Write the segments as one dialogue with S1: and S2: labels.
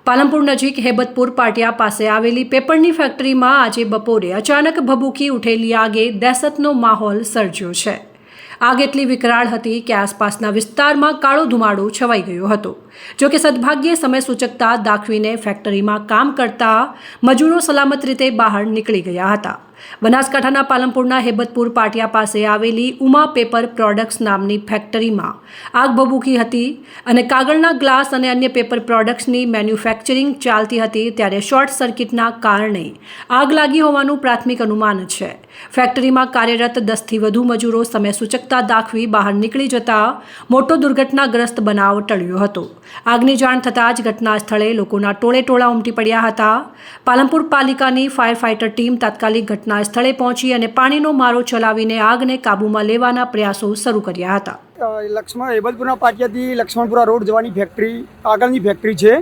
S1: પાલનપુર નજીક હેબતપુર પાટિયા પાસે આવેલી પેપરની ફેક્ટરીમાં આજે બપોરે અચાનક ભભૂકી ઉઠેલી આગે દહેશતનો માહોલ સર્જ્યો છે। આગ એટલી વિકરાળ હતી કે આસપાસના વિસ્તારમાં કાળો ધુમાડો છવાઈ ગયો હતો। જો કે સદભાગ્યે સમય સૂચકતા દાખવીને ફેક્ટરીમાં કામ કરતા મજૂરો સલામત રીતે બહાર નીકળી ગયા હતા। બનાસકાંઠાના પાલનપુરના હેબતપુર પાટિયા પાસે આવેલી ઉમા પેપર પ્રોડક્ટ્સ નામની ફેક્ટરીમાં આગ ભભૂકી હતી અને કાગળના ગ્લાસ અને અન્ય પેપર પ્રોડક્ટ્સની મેન્યુફેક્ચરિંગ ચાલતી હતી ત્યારે શોર્ટ સર્કિટના કારણે આગ લાગી હોવાનું પ્રાથમિક અનુમાન છે। ફેક્ટરીમાં કાર્યરત 10થી વધુ મજૂરો સમય સૂચકતા દાખવી બહાર નીકળી જતા મોટો દુર્ઘટનાગ્રસ્ત બનાવ ટળ્યો હતો। આગની જાણ થતાં જ ઘટના સ્થળે લોકોના ટોળે ઉમટી પડ્યા હતા। પાલનપુર પાલિકાની ફાયર ફાઇટર ટીમ તાત્કાલિક ઘટના સ્થળે પહોંચી અને પાણીનો મારો ચલાવીને આગને કાબૂમાં લેવાના પ્રયાસો શરૂ કર્યા હતા।
S2: લક્ષ્મણ હેબતપુરના પાટિયાથી લક્ષ્મણપુરા રોડ જવાની ફેક્ટરી આગળની ફેક્ટરી છે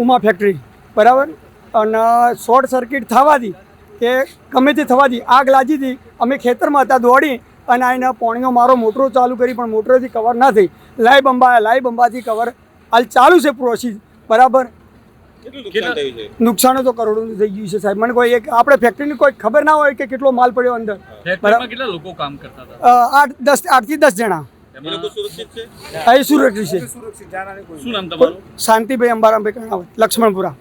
S2: ઉમા ફેક્ટરી, બરાબર। અને શોર્ટ સર્કિટ થવાથી કે ગમે તે થવાથી આગ લાગી હતી। અમે ખેતરમાં હતા, દોડી અને આને પાણીનો મારો મોટરો ચાલુ કરી પણ મોટરથી કવર ના થઈ। લાઈવ બંબાથી કવર હાલ ચાલુ છે પ્રોસેસ, બરાબર। નુકસાન તો કરોડોનું થઈ ગયું છે સાહેબ। મને કોઈ એક આપણે ફેક્ટરીની કોઈ ખબર ના હોય કે કેટલો માલ પડ્યો અંદર।
S3: ફેક્ટરીમાં કેટલા લોકો કામ કરતા હતા?
S2: 8 થી 10 જણા।
S3: એ લોકો સુરક્ષિત છે?
S2: અહીં સુરક્ષિત છે।
S3: શું નામ તમારું?
S2: શાંતિભાઈ અંબારામભાઈ કણાવત, લક્ષ્મણપુરા।